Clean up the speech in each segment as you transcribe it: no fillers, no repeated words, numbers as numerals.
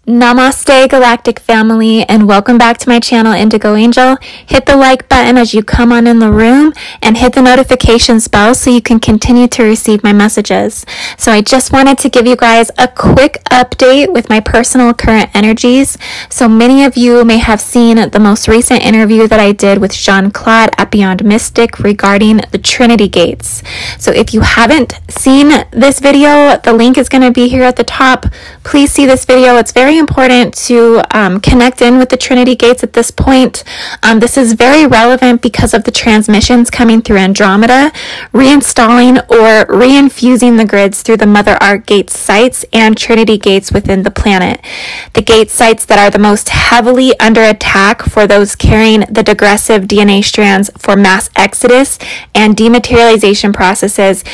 Namaste Galactic Family, and welcome back to my channel Indigo Angel. Hit the like button as you come on in the room and hit the notifications bell so you can continue to receive my messages. So I just wanted to give you guys a quick update with my personal current energies. So many of you may have seen the most recent interview that I did with Jean-Claude at Beyond Mystic regarding the Trinity Gates. So if you haven't seen this video, the link is going to be here at the top. Please see this video. It's very important to connect in with the Trinity Gates at this point. This is very relevant because of the transmissions coming through Andromeda, reinstalling or reinfusing the grids through the Mother Arc Gate sites and Trinity Gates within the planet. The gate sites that are the most heavily under attack for those carrying the digressive DNA strands for mass exodus and dematerialization processes.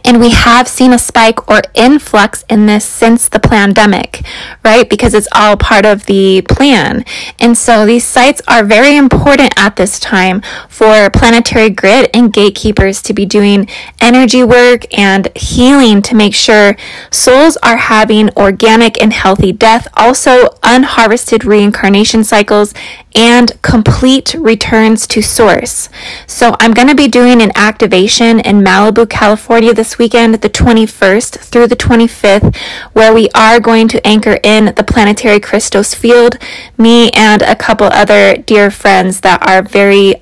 And we have seen a spike or influx in this since the pandemic, right? Because it's all part of the plan. And so these sites are very important at this time for planetary grid and gatekeepers to be doing energy work and healing to make sure souls are having organic and healthy death, also unharvested reincarnation cycles, and complete returns to source. So I'm going to be doing an activation in Malibu, California this weekend, the 21st through the 25th, where we are going to anchor in the planetary Christos field, me and a couple other dear friends that are very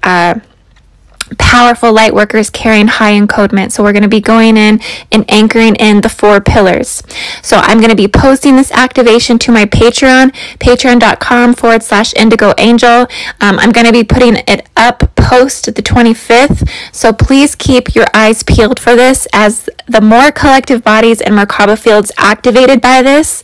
powerful light workers carrying high encodement. So we're going to be going in and anchoring in the 4 pillars. So I'm going to be posting this activation to my Patreon, patreon.com/Indigo Angel. I'm going to be putting it up post the 25th. So please keep your eyes peeled for this, as the more collective bodies and Merkaba fields activated by this,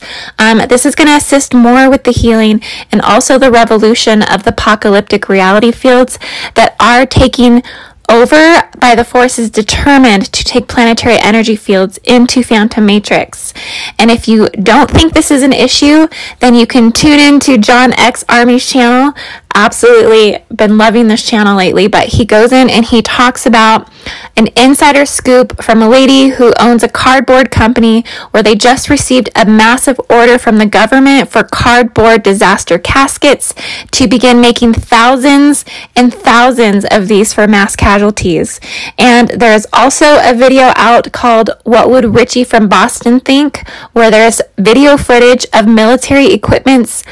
this is going to assist more with the healing and also the revolution of the apocalyptic reality fields that are taking over by the forces determined to take planetary energy fields into Phantom Matrix. And if you don't think this is an issue, then you can tune in to John X Army's channel. Absolutely been loving this channel lately, but he goes in and he talks about an insider scoop from a lady who owns a cardboard company where they just received a massive order from the government for cardboard disaster caskets to begin making thousands and thousands of these for mass casualties. And there's also a video out called What Would Richie from Boston Think?, where there's video footage of military equipments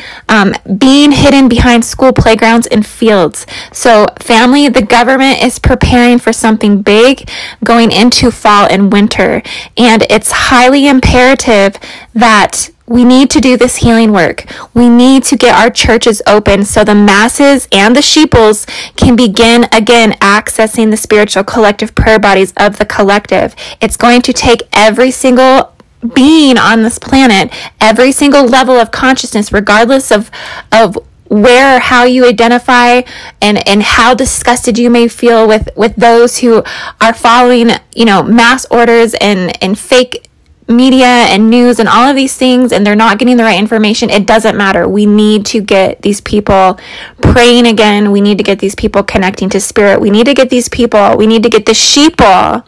being hidden behind school playgrounds and fields. So family, the government is preparing for something big going into fall and winter, and it's highly imperative that we need to do this healing work. We need to get our churches open so the masses and the sheeples can begin again accessing the spiritual collective prayer bodies of the collective. It's going to take every single being on this planet, every single level of consciousness, regardless of where or how you identify and how disgusted you may feel with those who are following, mass orders and fake media and news and all of these things, and they're not getting the right information. It doesn't matter. We need to get these people praying again. We need to get these people connecting to spirit. We need to get the sheeple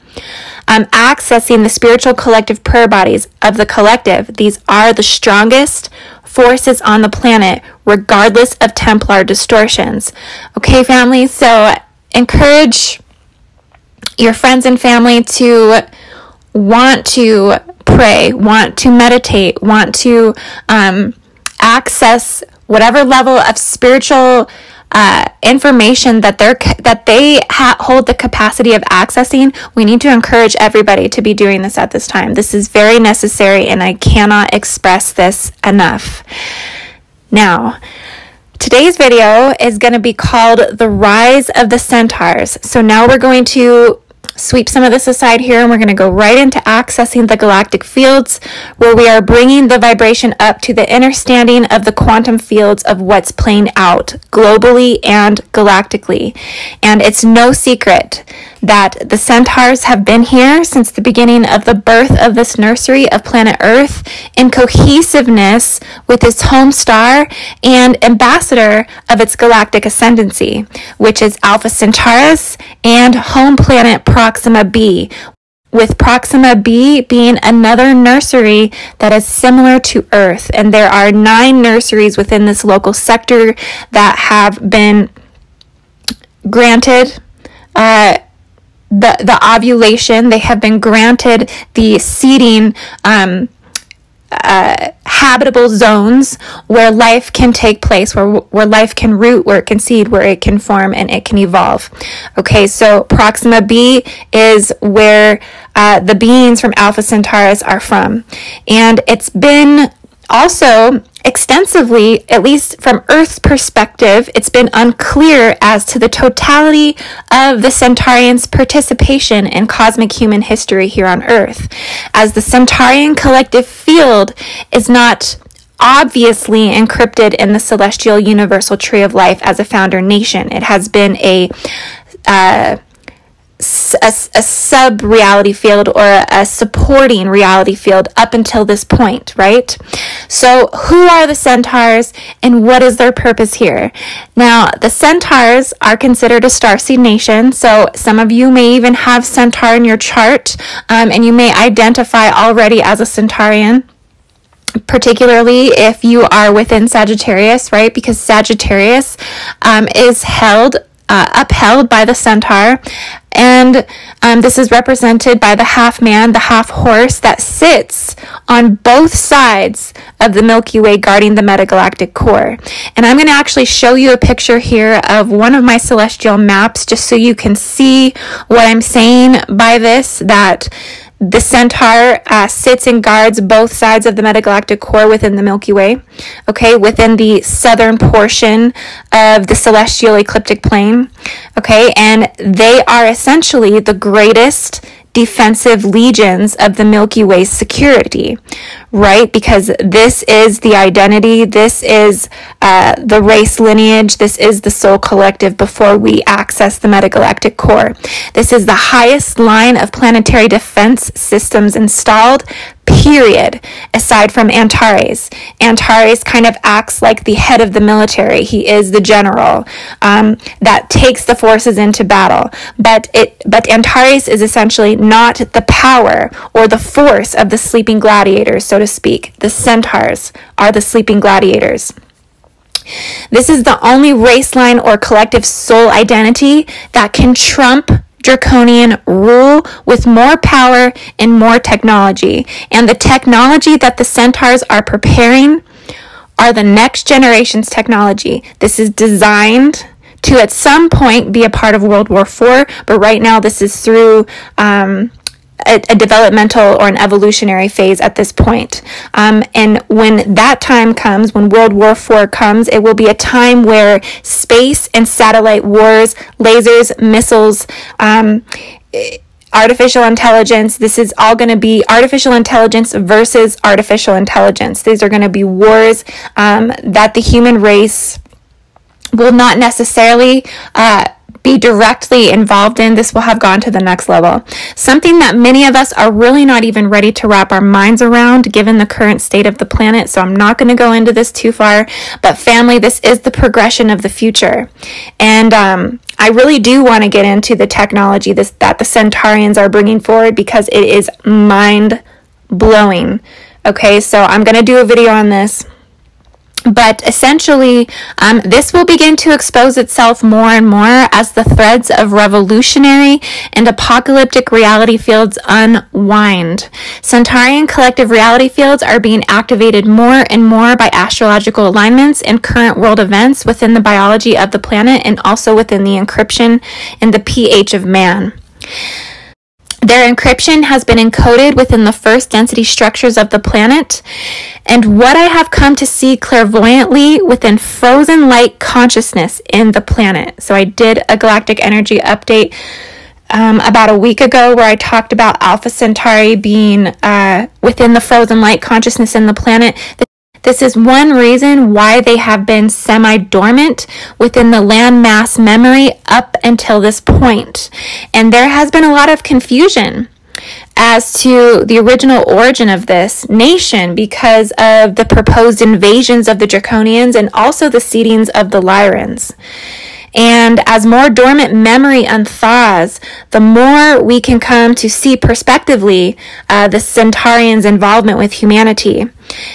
accessing the spiritual collective prayer bodies of the collective. These are the strongest forces on the planet, regardless of Templar distortions. Okay, family? So encourage your friends and family to want to pray, want to meditate, want to access whatever level of spiritual information that they hold the capacity of accessing. We need to encourage everybody to be doing this at this time. This is very necessary, and I cannot express this enough. Now, today's video is going to be called The Rise of the Centaurs. So now we're going to sweep some of this aside here, and we're going to go right into accessing the galactic fields, where we are bringing the vibration up to the understanding of the quantum fields of what's playing out globally and galactically. And it's no secret that the centaurs have been here since the beginning of the birth of this nursery of planet Earth, in cohesiveness with its home star and ambassador of its galactic ascendancy, which is Alpha Centaurus and home planet Proxima b, with Proxima b being another nursery that is similar to Earth. And there are 9 nurseries within this local sector that have been granted the ovulation. They have been granted the seeding habitable zones where life can take place, where life can root, where it can seed, where it can form, and it can evolve. Okay, so Proxima b is where the beings from Alpha Centaurus are from. And it's been also extensively, at least from Earth's perspective, it's been unclear as to the totality of the Centaurians' participation in cosmic human history here on Earth, as the Centaurian collective field is not obviously encrypted in the celestial universal tree of life as a founder nation. It has been a sub-reality field or a supporting reality field up until this point, right? So who are the Centaurs and what is their purpose here? Now, the Centaurs are considered a starseed nation, so some of you may even have Centaur in your chart, and you may identify already as a Centaurian, particularly if you are within Sagittarius, right? Because Sagittarius is upheld by the Centaur, and this is represented by the half man, the half horse that sits on both sides of the Milky Way guarding the metagalactic core. And I'm going to actually show you a picture here of one of my celestial maps just so you can see what I'm saying by this, that the Centaur sits and guards both sides of the metagalactic core within the Milky Way, okay, within the southern portion of the celestial ecliptic plane, okay, and they are essentially the greatest defensive legions of the Milky Way's security, right? Because this is the identity, this is the race lineage, this is the soul collective before we access the metagalactic core. This is the highest line of planetary defense systems installed, period, aside from Antares. Antares kind of acts like the head of the military. He is the general that takes the forces into battle. But Antares is essentially not the power or the force of the sleeping gladiators, so to speak. The Centaurs are the sleeping gladiators. This is the only race line or collective soul identity that can trump draconian rule with more power and more technology. And the technology that the Centaurs are preparing are the next generation's technology. This is designed to at some point be a part of World War IV, but right now this is through a developmental or an evolutionary phase at this point. And when that time comes, when World War IV comes, it will be a time where space and satellite wars, lasers, missiles, artificial intelligence, this is all going to be artificial intelligence versus artificial intelligence. These are going to be wars that the human race will not necessarily be directly involved in. This will have gone to the next level. Something that many of us are really not even ready to wrap our minds around given the current state of the planet, so I'm not going to go into this too far, but family, this is the progression of the future. And I really do want to get into the technology that the Centaurians are bringing forward because it is mind-blowing. Okay, so I'm going to do a video on this. But essentially, this will begin to expose itself more and more as the threads of revolutionary and apocalyptic reality fields unwind. Centaurian collective reality fields are being activated more and more by astrological alignments and current world events within the biology of the planet and also within the encryption and the pH of man. Their encryption has been encoded within the first density structures of the planet, and what I have come to see clairvoyantly within frozen light consciousness in the planet. So I did a galactic energy update about a week ago where I talked about Alpha Centauri being within the frozen light consciousness in the planet. This is one reason why they have been semi-dormant within the landmass memory up until this point. And there has been a lot of confusion as to the original origin of this nation because of the proposed invasions of the Draconians and also the seedings of the Lyrans. And as more dormant memory unthaws, the more we can come to see prospectively the Centaurians' involvement with humanity.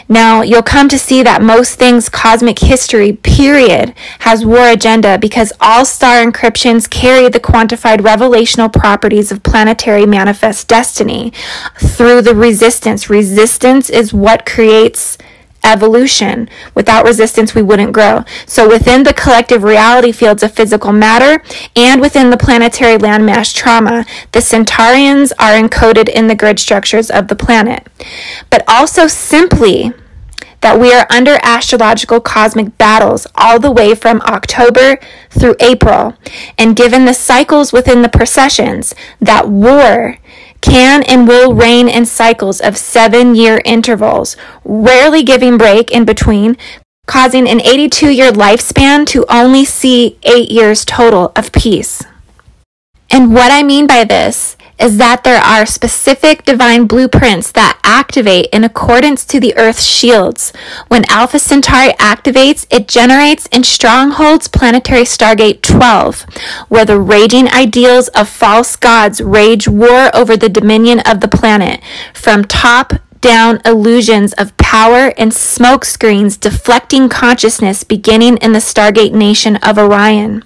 Now, you'll come to see that most things cosmic history, period, has war agenda because all star encryptions carry the quantified revelational properties of planetary manifest destiny through the resistance. Resistance is what creates evolution. Without resistance, we wouldn't grow. So within the collective reality fields of physical matter and within the planetary landmass trauma, the Centaurians are encoded in the grid structures of the planet. But also simply that we are under astrological cosmic battles all the way from October through April. And given the cycles within the precessions, that war can and will reign in cycles of 7-year intervals, rarely giving break in between, causing an 82-year lifespan to only see 8 years total of peace. And what I mean by this is that there are specific divine blueprints that activate in accordance to the Earth's shields. When Alpha Centauri activates, it generates in Stronghold's planetary Stargate 12, where the raging ideals of false gods rage war over the dominion of the planet, from top-down illusions of power and smoke screens deflecting consciousness beginning in the Stargate nation of Orion,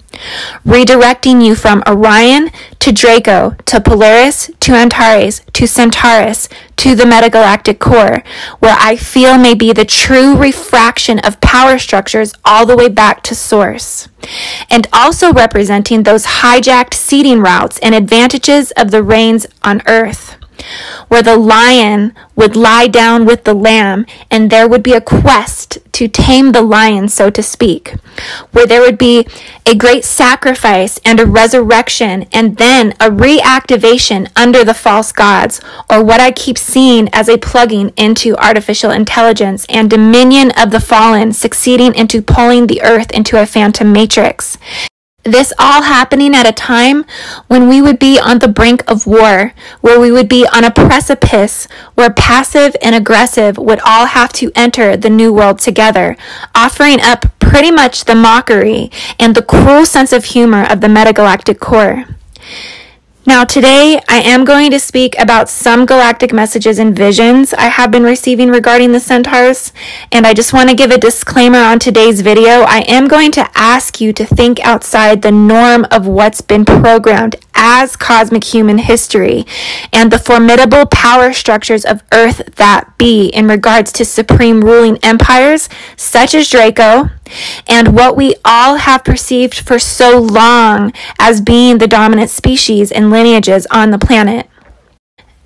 redirecting you from Orion to Draco, to Polaris, to Antares, to Centaurus, to the metagalactic core, where I feel may be the true refraction of power structures all the way back to source. And also representing those hijacked seeding routes and advantages of the reigns on Earth, where the lion would lie down with the lamb and there would be a quest to tame the lion, so to speak, where there would be a great sacrifice and a resurrection and then a reactivation under the false gods, or what I keep seeing as a plugging into artificial intelligence and dominion of the fallen succeeding into pulling the earth into a phantom matrix. This all happening at a time when we would be on the brink of war, where we would be on a precipice, where passive and aggressive would all have to enter the new world together, offering up pretty much the mockery and the cruel sense of humor of the metagalactic core. Now today, I am going to speak about some galactic messages and visions I have been receiving regarding the Centaurs, and I just want to give a disclaimer on today's video. I am going to ask you to think outside the norm of what's been programmed as cosmic human history and the formidable power structures of Earth that be in regards to supreme ruling empires such as Draco, and what we all have perceived for so long as being the dominant species and lineages on the planet.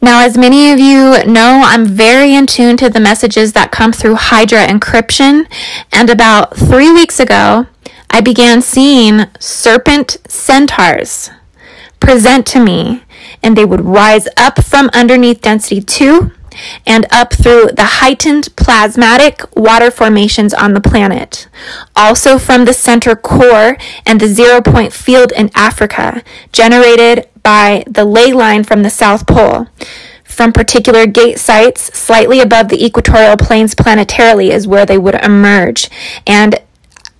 Now, as many of you know, I'm very in tune to the messages that come through Hydra encryption, and about 3 weeks ago, I began seeing serpent centaurs present to me, and they would rise up from underneath density 2 and up through the heightened plasmatic water formations on the planet. Also from the center core and the 0-point field in Africa, generated by the ley line from the South Pole. From particular gate sites slightly above the equatorial planes planetarily is where they would emerge. And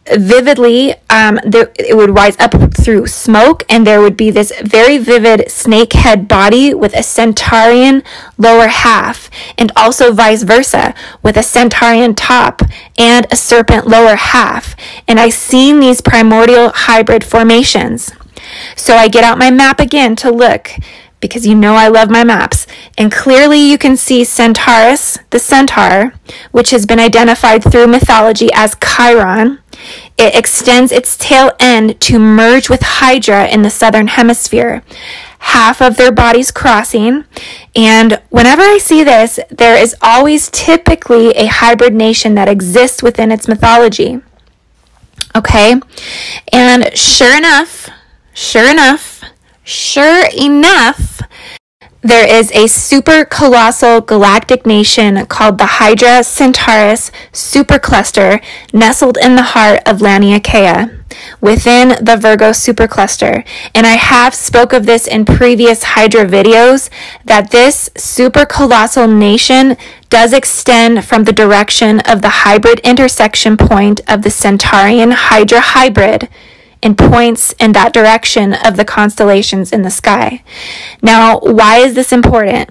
vividly, it would rise up through smoke, and there would be this very vivid snake head body with a Centaurian lower half, and also vice versa, with a Centaurian top and a serpent lower half. And I've seen these primordial hybrid formations. So I get out my map again to look, because you know I love my maps. And clearly you can see Centaurus, the centaur, which has been identified through mythology as Chiron. It extends its tail end to merge with Hydra in the southern hemisphere, half of their bodies crossing. And whenever I see this, there is always typically a hybrid nation that exists within its mythology. Okay? And sure enough, there is a super colossal galactic nation called the Hydra Centaurus supercluster nestled in the heart of Laniakea within the Virgo supercluster. And I have spoke of this in previous Hydra videos, that this super colossal nation does extend from the direction of the hybrid intersection point of the Centaurian Hydra hybrid and points in that direction of the constellations in the sky. Now, why is this important?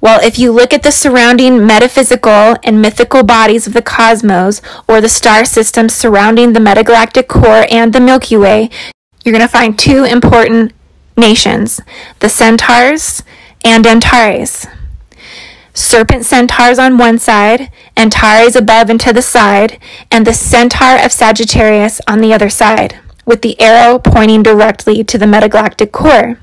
Well, if you look at the surrounding metaphysical and mythical bodies of the cosmos, or the star systems surrounding the metagalactic core and the Milky Way, you're going to find two important nations, the Centaurs and Antares. Serpent centaurs on one side, Antares above and to the side, and the centaur of Sagittarius on the other side, with the arrow pointing directly to the metagalactic core.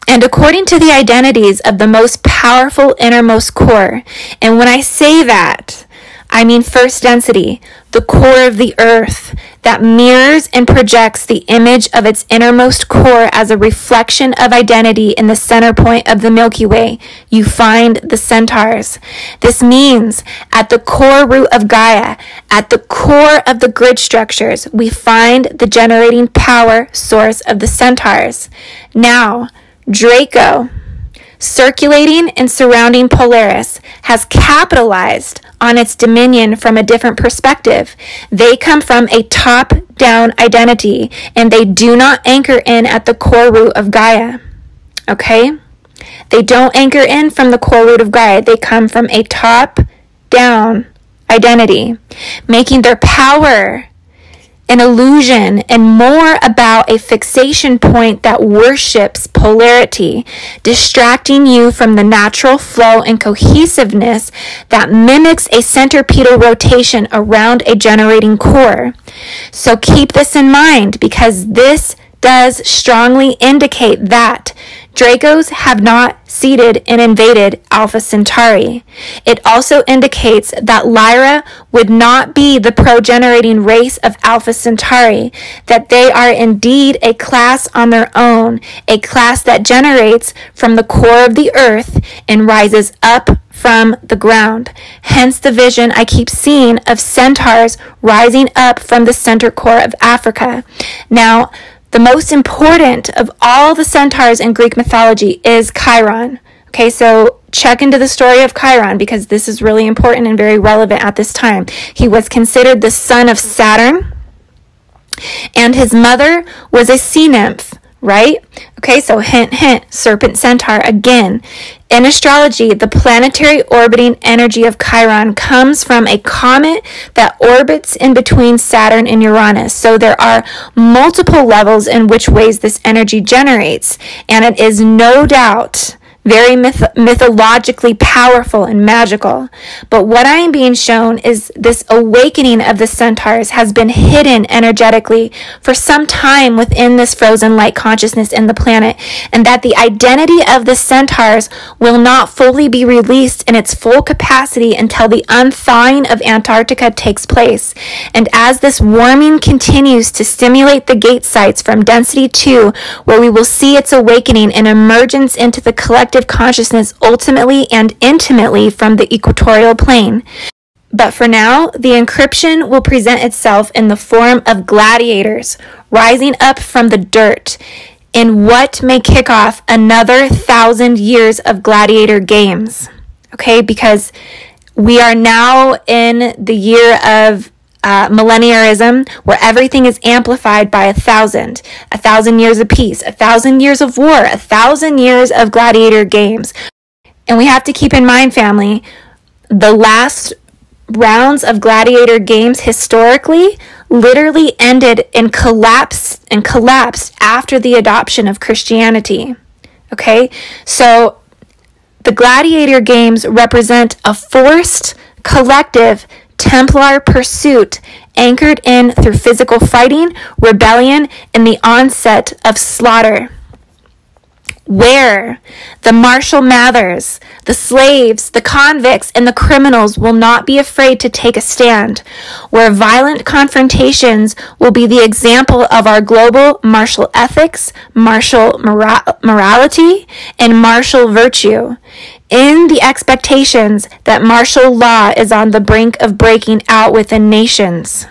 And according to the identities of the most powerful innermost core, and when I say that, I mean first density, the core of the earth that mirrors and projects the image of its innermost core as a reflection of identity in the center point of the Milky Way, you find the centaurs. This means at the core root of Gaia, at the core of the grid structures, we find the generating power source of the centaurs. Now, Draco, circulating and surrounding Polaris, has capitalized on its dominion from a different perspective. They come from a top-down identity, and they do not anchor in at the core root of Gaia. Okay? They don't anchor in from the core root of Gaia. They come from a top-down identity, making their power an illusion and more about a fixation point that worships polarity, distracting you from the natural flow and cohesiveness that mimics a centripetal rotation around a generating core. So keep this in mind, because this does strongly indicate that Dracos have not seeded and invaded Alpha Centauri. It also indicates that Lyra would not be the progenerating race of Alpha Centauri, that they are indeed a class on their own, a class that generates from the core of the earth and rises up from the ground. Hence the vision I keep seeing of centaurs rising up from the center core of Africa. Now, the most important of all the centaurs in Greek mythology is Chiron. Okay, so check into the story of Chiron, because this is really important and very relevant at this time. He was considered the son of Saturn, and his mother was a sea nymph, right? Okay, so hint, hint, serpent centaur again. In astrology, the planetary orbiting energy of Chiron comes from a comet that orbits in between Saturn and Uranus. So there are multiple levels in which ways this energy generates, and it is no doubt very mythologically powerful and magical. But what I am being shown is this awakening of the centaurs has been hidden energetically for some time within this frozen light consciousness in the planet, and that the identity of the centaurs will not fully be released in its full capacity until the unthawing of Antarctica takes place. And as this warming continues to stimulate the gate sites from density 2, where we will see its awakening and emergence into the collective consciousness ultimately and intimately from the equatorial plane. But for now, the encryption will present itself in the form of gladiators rising up from the dirt in what may kick off another 1,000 years of gladiator games. Okay, because we are now in the year of millenniarism, where everything is amplified by 1,000 years of peace, 1,000 years of war, 1,000 years of gladiator games. And we have to keep in mind, family, the last rounds of gladiator games historically literally ended and collapsed after the adoption of Christianity. Okay, so the gladiator games represent a forced collective Templar pursuit anchored in through physical fighting, rebellion, and the onset of slaughter, where the Marshall Mathers, the slaves, the convicts, and the criminals will not be afraid to take a stand, where violent confrontations will be the example of our global martial ethics, martial morality, and martial virtue, in the expectations that martial law is on the brink of breaking out within nations.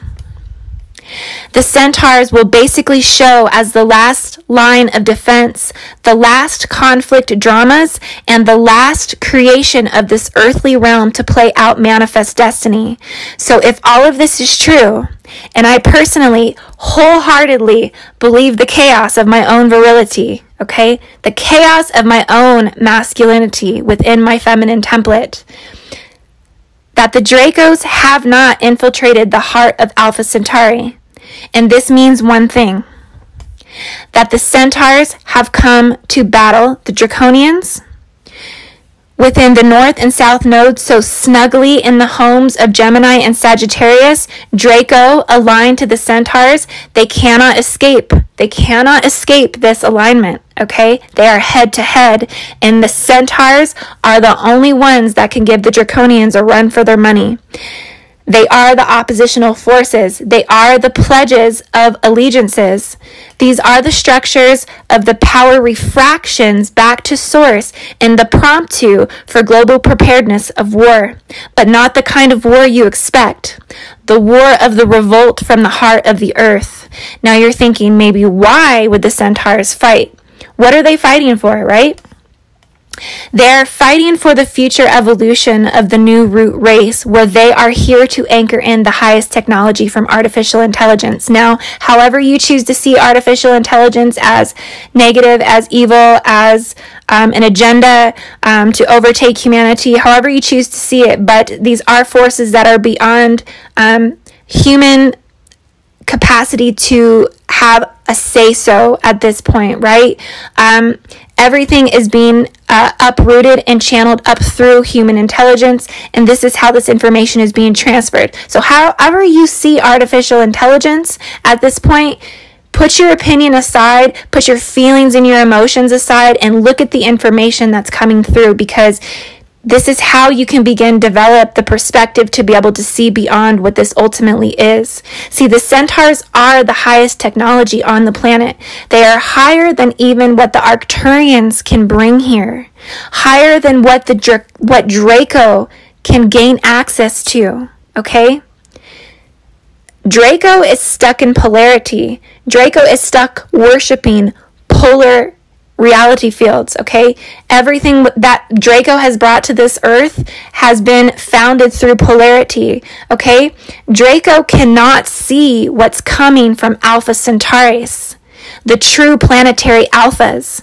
The centaurs will basically show as the last line of defense, the last conflict dramas, and the last creation of this earthly realm to play out manifest destiny. So if all of this is true, and I personally wholeheartedly believe the chaos of my own virility, okay, the chaos of my own masculinity within my feminine template, that the Dracos have not infiltrated the heart of Alpha Centauri. And this means one thing, that the centaurs have come to battle the Draconians within the north and south nodes, so snugly in the homes of Gemini and Sagittarius. Draco aligned to the centaurs. They cannot escape. They cannot escape this alignment, okay? They are head to head, and the centaurs are the only ones that can give the Draconians a run for their money. They are the oppositional forces. They are the pledges of allegiances. These are the structures of the power refractions back to source and the promptu for global preparedness of war, but not the kind of war you expect. The war of the revolt from the heart of the earth. Now you're thinking, maybe why would the centaurs fight? What are they fighting for, right? They're fighting for the future evolution of the new root race, where they are here to anchor in the highest technology from artificial intelligence. Now, however you choose to see artificial intelligence, as negative, as evil, as an agenda to overtake humanity, however you choose to see it, but these are forces that are beyond human capacity to have a say-so at this point, right? Everything is being uprooted and channeled up through human intelligence, and this is how this information is being transferred. So however you see artificial intelligence at this point, put your opinion aside, put your feelings and your emotions aside, and look at the information that's coming through, because this is how you can begin to develop the perspective to be able to see beyond what this ultimately is. See, the centaurs are the highest technology on the planet. They are higher than even what the Arcturians can bring here. Higher than what what Draco can gain access to, okay? Draco is stuck in polarity. Draco is stuck worshiping polar reality fields, okay? Everything that Draco has brought to this earth has been founded through polarity, okay? Draco cannot see what's coming from Alpha Centaurus, the true planetary alphas.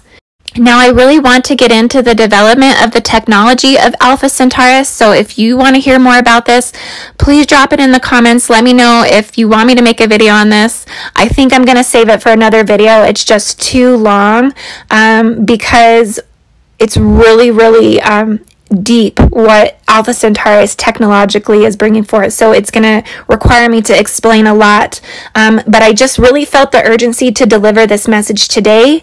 Now, I really want to get into the development of the technology of Alpha Centaurus, so if you want to hear more about this, please drop it in the comments. Let me know if you want me to make a video on this. I think I'm going to save it for another video. It's just too long because it's really, really deep what Alpha Centaurus technologically is bringing forth. So it's going to require me to explain a lot, but I just really felt the urgency to deliver this message today.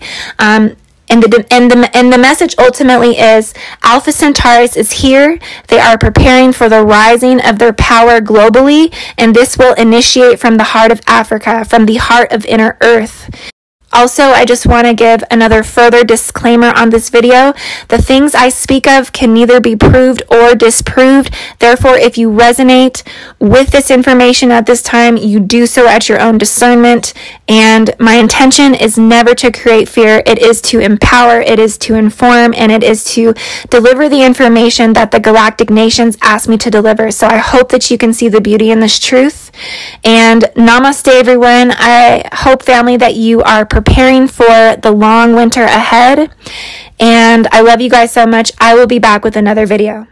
And the message ultimately is Alpha Centaurus is here. They are preparing for the rising of their power globally, and this will initiate from the heart of Africa, from the heart of inner Earth. Also, I just want to give another further disclaimer on this video. The things I speak of can neither be proved or disproved. Therefore, if you resonate with this information at this time, you do so at your own discernment. And my intention is never to create fear. It is to empower, it is to inform, and it is to deliver the information that the galactic nations asked me to deliver. So I hope that you can see the beauty in this truth. And namaste, everyone. I hope, family, that you are preparing for the long winter ahead. And I love you guys so much. I will be back with another video.